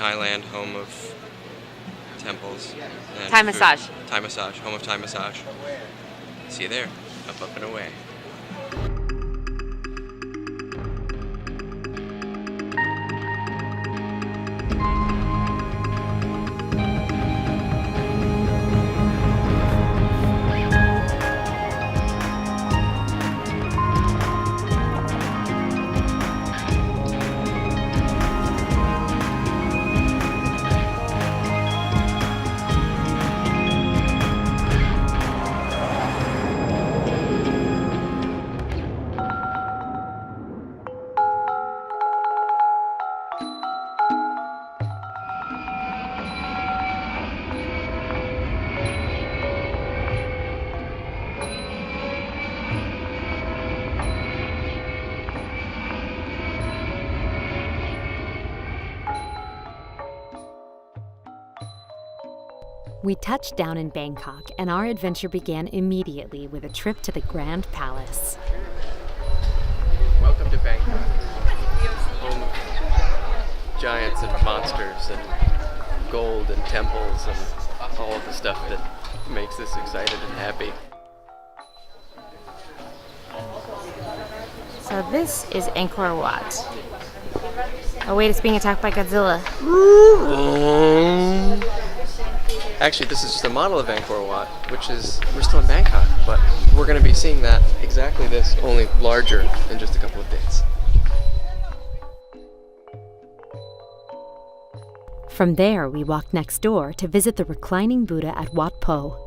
Thailand, home of temples. And Thai food. massage. Thai massage, home of Thai massage. See you there, up and away. We touched down in Bangkok, and our adventure began immediately with a trip to the Grand Palace. Welcome to Bangkok, home of giants and monsters and gold and temples and all of the stuff that makes us excited and happy. So this is Angkor Wat. Oh wait, it's being attacked by Godzilla. Actually, this is just a model of Angkor Wat, we're still in Bangkok, but we're going to be seeing that, exactly this, only larger in just a couple of days. From there, we walked next door to visit the reclining Buddha at Wat Po.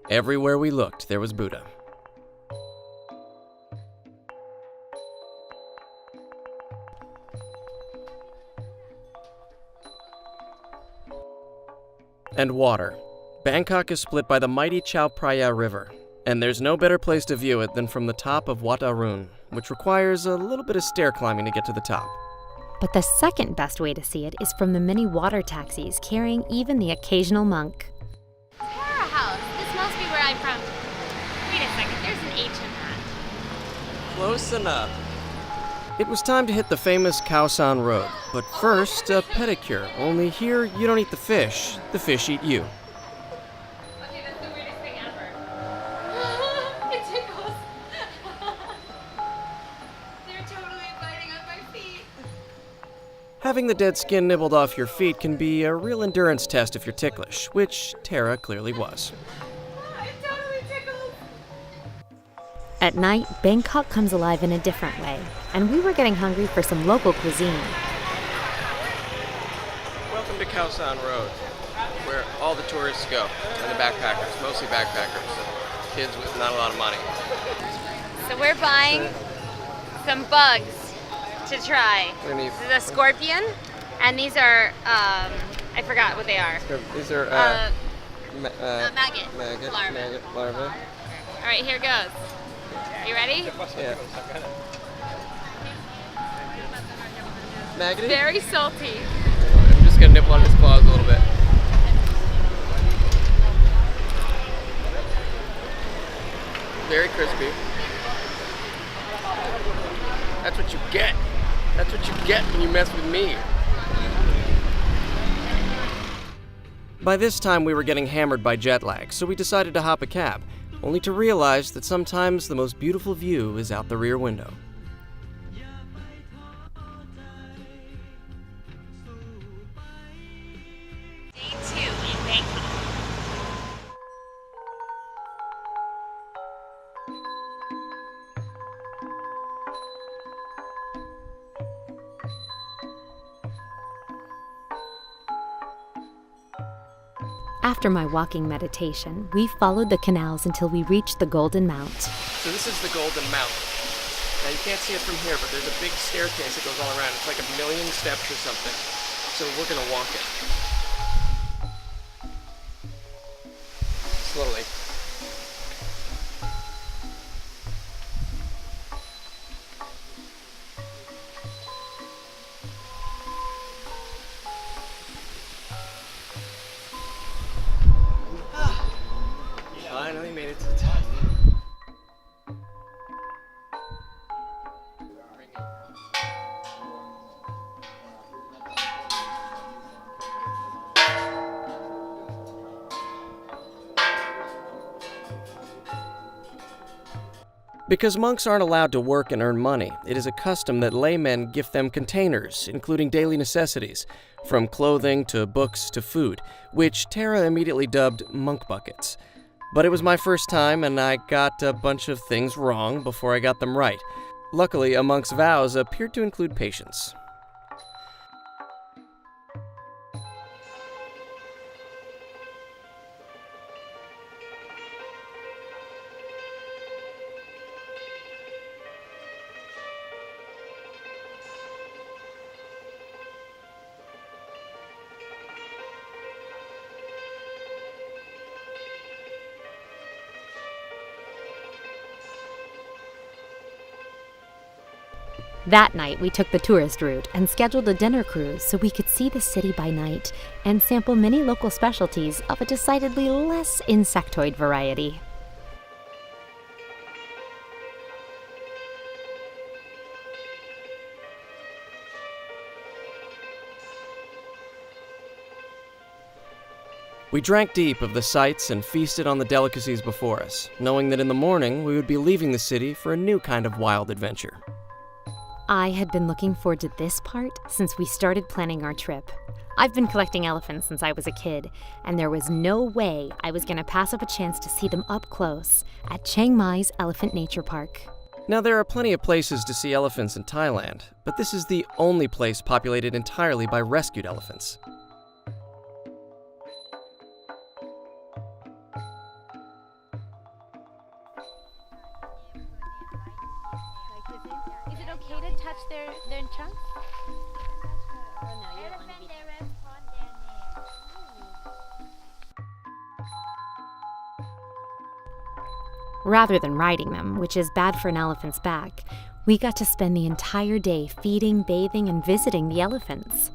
Everywhere we looked, there was Buddha. And water. Bangkok is split by the mighty Chao Phraya River, and there's no better place to view it than from the top of Wat Arun, which requires a little bit of stair climbing to get to the top. But the second best way to see it is from the many water taxis carrying even the occasional monk. Tara House. This must be where I'm from. Wait a second, there's an H in that. Close enough. It was time to hit the famous Khao San Road, but first, a pedicure. Only here, you don't eat the fish eat you. Okay, that's the weirdest thing ever. It tickles. They're totally biting on my feet. Having the dead skin nibbled off your feet can be a real endurance test if you're ticklish, which Tara clearly was. It totally tickles. At night, Bangkok comes alive in a different way, and we were getting hungry for some local cuisine. Welcome to Khao San Road, where all the tourists go, and the backpackers, mostly backpackers, kids with not a lot of money. So we're buying some bugs to try. This is a scorpion, and these are, I forgot what they are. These are Maggot larvae. All right, here goes. You ready? Yeah. Maggoty? Very salty. I'm just gonna nibble on his claws a little bit. Very crispy. That's what you get. That's what you get when you mess with me. By this time, we were getting hammered by jet lag, so we decided to hop a cab, only to realize that sometimes the most beautiful view is out the rear window. Day 2 in Bangkok. After my walking meditation, we followed the canals until we reached the Golden Mount. So this is the Golden Mount. Now you can't see it from here, but there's a big staircase that goes all around. It's like 1 million steps or something. So we're gonna walk it. Slowly. Finally made it to the top. Because monks aren't allowed to work and earn money, it is a custom that laymen gift them containers, including daily necessities, from clothing to books to food, which Tara immediately dubbed monk buckets. But it was my first time, and I got a bunch of things wrong before I got them right. Luckily, a monk's vows appeared to include patience. That night, we took the tourist route and scheduled a dinner cruise so we could see the city by night and sample many local specialties of a decidedly less insectoid variety. We drank deep of the sights and feasted on the delicacies before us, knowing that in the morning we would be leaving the city for a new kind of wild adventure. I had been looking forward to this part since we started planning our trip. I've been collecting elephants since I was a kid, and there was no way I was going to pass up a chance to see them up close at Chiang Mai's Elephant Nature Park. Now, there are plenty of places to see elephants in Thailand, but this is the only place populated entirely by rescued elephants. Is it okay to touch their trunks? Oh no, you don't want to be. Rather than riding them, which is bad for an elephant's back, we got to spend the entire day feeding, bathing, and visiting the elephants.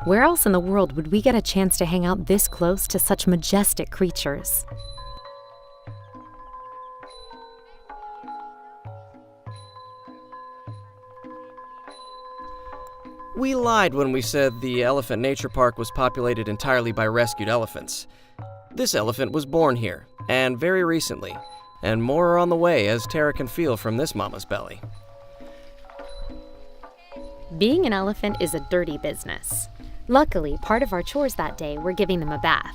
Where else in the world would we get a chance to hang out this close to such majestic creatures? We lied when we said the Elephant Nature Park was populated entirely by rescued elephants. This elephant was born here, and very recently, and more are on the way, as Tara can feel from this mama's belly. Being an elephant is a dirty business. Luckily, part of our chores that day were giving them a bath.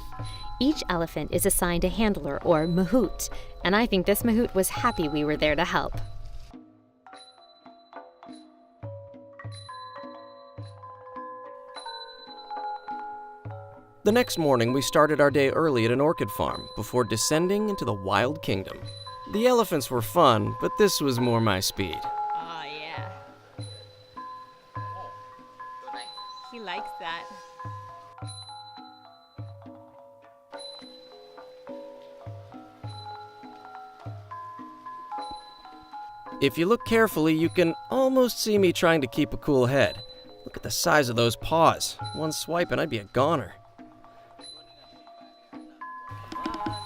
Each elephant is assigned a handler, or mahout, and I think this mahout was happy we were there to help. The next morning, we started our day early at an orchid farm before descending into the wild kingdom. The elephants were fun, but this was more my speed. Oh yeah. He likes that. If you look carefully, you can almost see me trying to keep a cool head. Look at the size of those paws. One swipe and I'd be a goner.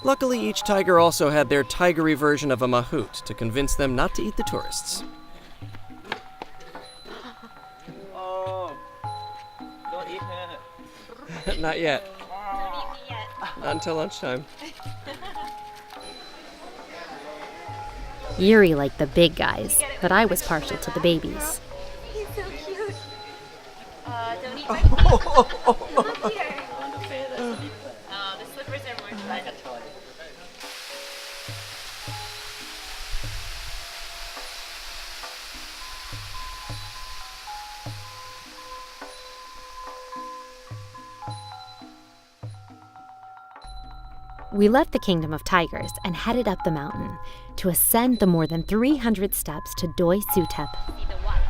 Luckily, each tiger also had their tigery version of a mahout to convince them not to eat the tourists. Oh, don't eat her. Not yet. Don't eat me yet. Not until lunchtime. Yuri liked the big guys, but I was partial to the babies. He's so cute. Don't eat my Look here. The slippers are more fun. We left the Kingdom of Tigers and headed up the mountain to ascend the more than 300 steps to Doi Suthep. See the water.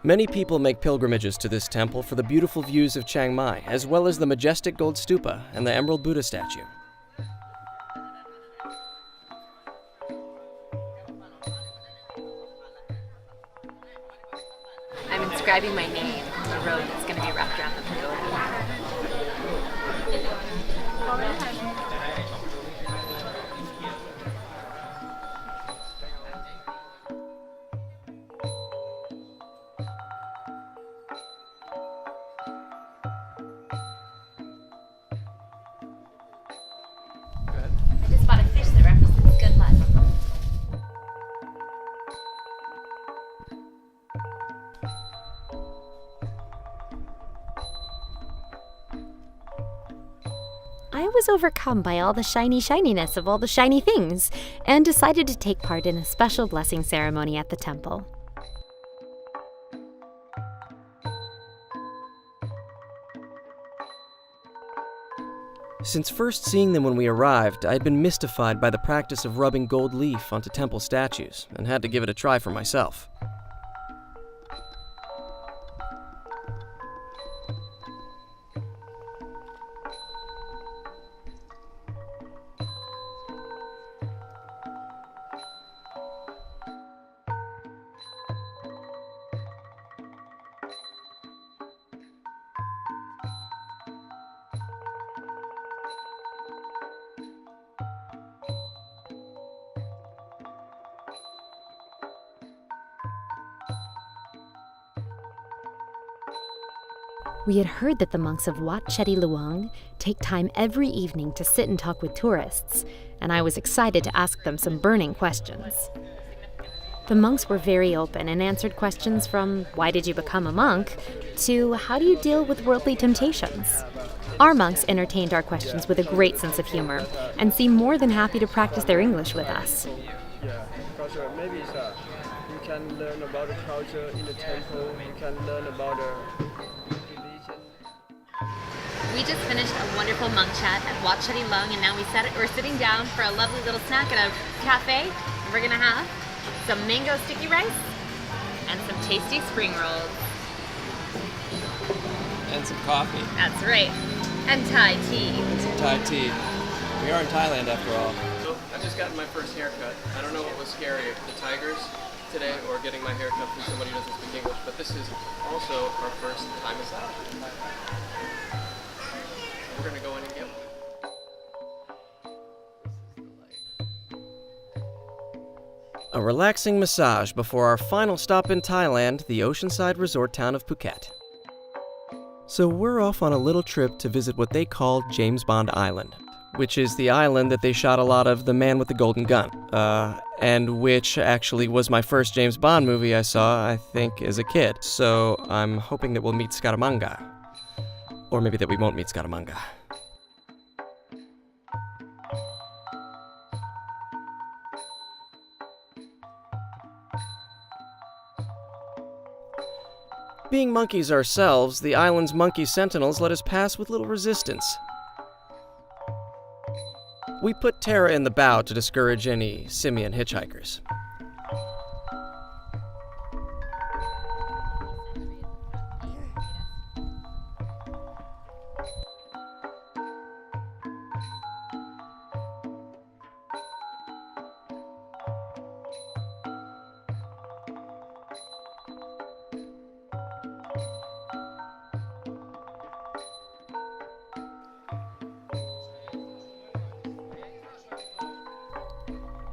Many people make pilgrimages to this temple for the beautiful views of Chiang Mai, as well as the majestic gold stupa and the Emerald Buddha statue. I'm inscribing my name on the road that's going to be wrapped around the pagoda. I just bought a fish that represents good luck. I was overcome by all the shininess of all the shiny things and decided to take part in a special blessing ceremony at the temple. Since first seeing them when we arrived, I had been mystified by the practice of rubbing gold leaf onto temple statues and had to give it a try for myself. We had heard that the monks of Wat Chetty Luang take time every evening to sit and talk with tourists, and I was excited to ask them some burning questions. The monks were very open and answered questions from why did you become a monk to how do you deal with worldly temptations. Our monks entertained our questions with a great sense of humor and seemed more than happy to practice their English with us. Yeah, because maybe you can learn about the culture in the temple, you can learn about the religion. We just finished a wonderful monk chat at Wat Chetty Luang, and now we're sitting down for a lovely little snack at a cafe. We're gonna have some mango sticky rice and some tasty spring rolls. And some coffee. That's right. And Thai tea. And some Thai tea. We are in Thailand after all. So, I've just gotten my first haircut. I don't know what was scarier, the tigers today or getting my haircut from somebody who doesn't speak English, but this is also our first Thai massage. We're gonna go in and get one. A relaxing massage before our final stop in Thailand, the oceanside resort town of Phuket. So we're off on a little trip to visit what they call James Bond Island, which is the island that they shot a lot of The Man with the Golden Gun, and which actually was my first James Bond movie I saw, I think, as a kid. So I'm hoping that we'll meet Scaramanga. Or maybe that we won't meet Scaramanga. Being monkeys ourselves, the island's monkey sentinels let us pass with little resistance. We put Tara in the bow to discourage any simian hitchhikers.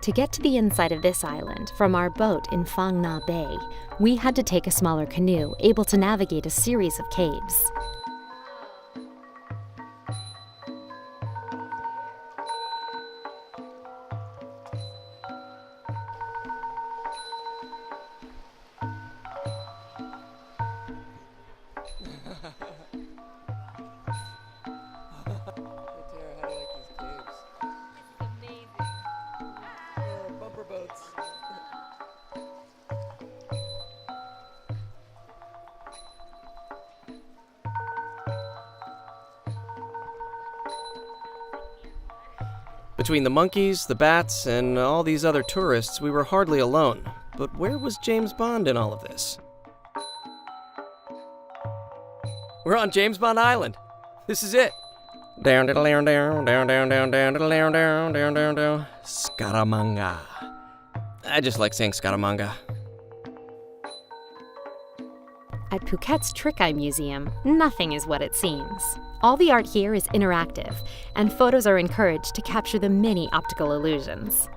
To get to the inside of this island, from our boat in Phang Nga Bay, we had to take a smaller canoe, able to navigate a series of caves. Between the monkeys, the bats, and all these other tourists, we were hardly alone. But where was James Bond in all of this? We're on James Bond Island. This is it. Down, down, down, down, down, down, down, down, down, down, down, down, down. Scaramanga. I just like saying Scaramanga. At Phuket's Trick Eye Museum, nothing is what it seems. All the art here is interactive, and photos are encouraged to capture the many optical illusions.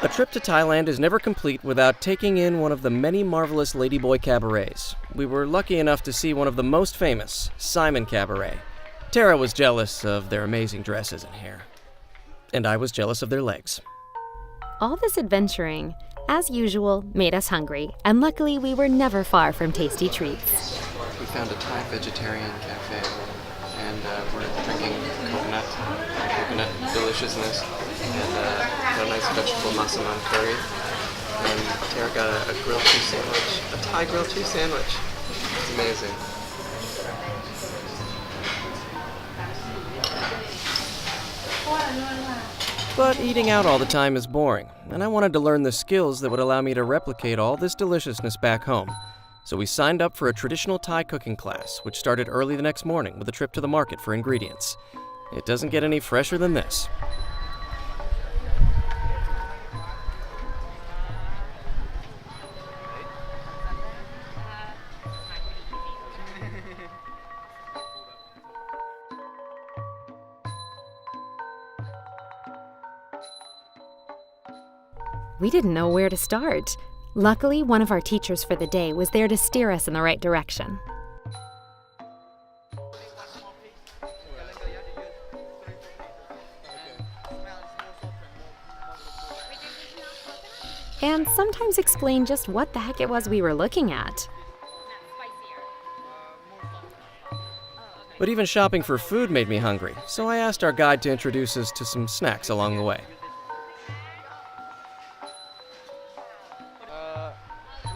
A trip to Thailand is never complete without taking in one of the many marvelous ladyboy cabarets. We were lucky enough to see one of the most famous, Simon Cabaret. Tara was jealous of their amazing dresses and hair. And I was jealous of their legs. All this adventuring, as usual, made us hungry, and luckily we were never far from tasty treats. We found a Thai vegetarian cafe, and we're drinking coconut deliciousness, and got a nice vegetable masaman curry. And Tara got a grilled cheese sandwich, a Thai grilled cheese sandwich. It's amazing. But eating out all the time is boring, and I wanted to learn the skills that would allow me to replicate all this deliciousness back home. So we signed up for a traditional Thai cooking class, which started early the next morning with a trip to the market for ingredients. It doesn't get any fresher than this. We didn't know where to start. Luckily, one of our teachers for the day was there to steer us in the right direction. And sometimes explain just what the heck it was we were looking at. But even shopping for food made me hungry, so I asked our guide to introduce us to some snacks along the way.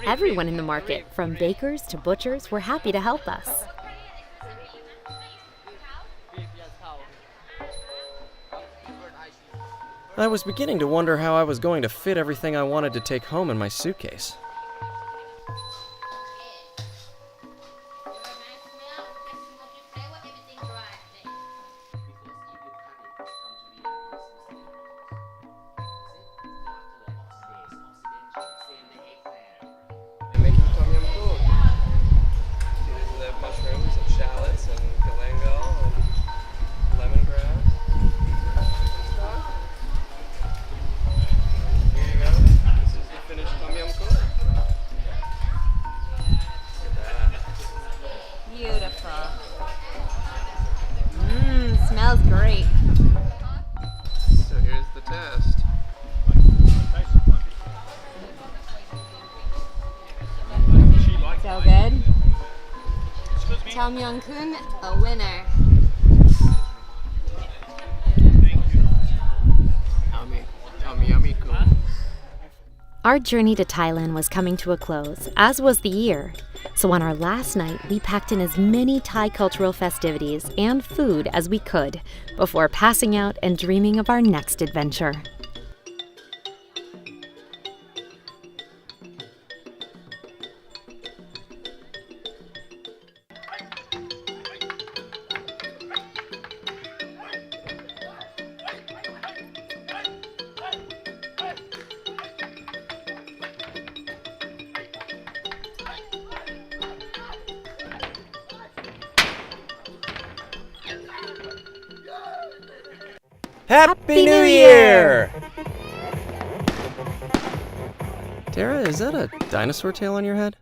Everyone in the market, from bakers to butchers, were happy to help us. I was beginning to wonder how I was going to fit everything I wanted to take home in my suitcase. Making tom yum goong. These are the mushrooms and shallots and galangal and lemongrass. Here you go. This is the finished tom yum goong. Look at that. Beautiful. Smells great. So here's the test. So good. Tom Yum Kun, a winner. Yummy. Tom yummy goong. Our journey to Thailand was coming to a close, as was the year. So on our last night, we packed in as many Thai cultural festivities and food as we could before passing out and dreaming of our next adventure. Happy New Year! Tara, is that a dinosaur tail on your head?